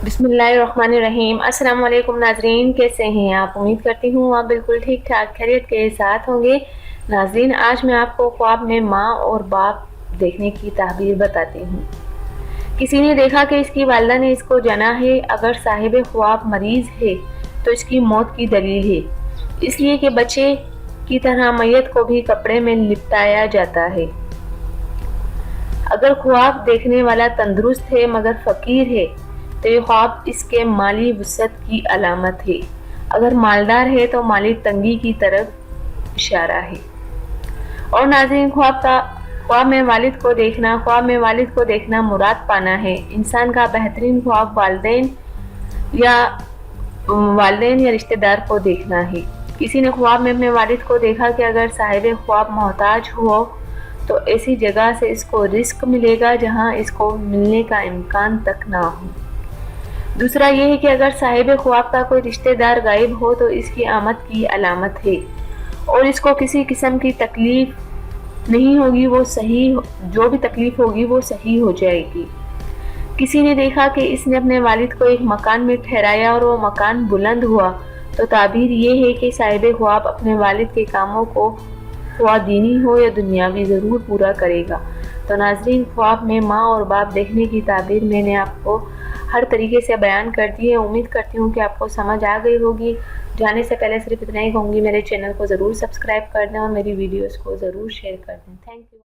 بسم اللہ الرحمن الرحیم۔ السلام علیکم ناظرین، کیسے ہیں آپ؟ امید کرتی ہوں آپ بالکل ٹھیک ٹھاک خیریت کے ساتھ ہوں گے۔ ناظرین، آج میں آپ کو خواب میں ماں اور باپ دیکھنے کی تعبیر بتاتی ہوں۔ کسی نے دیکھا کہ اس کی والدہ نے اس کو جنا ہے۔ اگر صاحب خواب مریض ہے تو اس کی موت کی دلیل ہے، اس لیے کہ بچے کی طرح میت کو بھی کپڑے میں لپٹایا جاتا ہے۔ اگر خواب دیکھنے والا تندرست ہے مگر فقیر ہے تو یہ خواب اس کے مالی وسعت کی علامت ہے۔ اگر مالدار ہے تو مالی تنگی کی طرف اشارہ ہے۔ اور ناظرین، خواب میں والد کو دیکھنا مراد پانا ہے۔ انسان کا بہترین خواب والدین یا رشتہ دار کو دیکھنا ہے۔ کسی نے خواب میں اپنے والد کو دیکھا کہ اگر صاحب خواب محتاج ہو تو ایسی جگہ سے اس کو رزق ملے گا جہاں اس کو ملنے کا امکان تک نہ ہو۔ دوسرا یہ ہے کہ اگر صاحب خواب کا کوئی رشتہ دار غائب ہو تو اس کی آمد کی علامت ہے اور اس کو کسی قسم کی تکلیف نہیں ہوگی، جو بھی تکلیف ہوگی وہ صحیح ہو جائے گی۔ کسی نے دیکھا کہ اس نے اپنے والد کو ایک مکان میں ٹھہرایا اور وہ مکان بلند ہوا تو تعبیر یہ ہے کہ صاحب خواب اپنے والد کے کاموں کو خواہ دینی ہو یا دنیاوی ضرور پورا کرے گا۔ تو ناظرین، خواب میں ماں اور باپ دیکھنے کی تعبیر میں نے آپ کو ہر طریقے سے بیان کر دی ہے۔ امید کرتی ہوں کہ آپ کو سمجھ آ گئی ہوگی۔ جانے سے پہلے صرف اتنا ہی کہوں گی، میرے چینل کو ضرور سبسکرائب کر دیں اور میری ویڈیوز کو ضرور شیئر کر دیں۔ Thank you.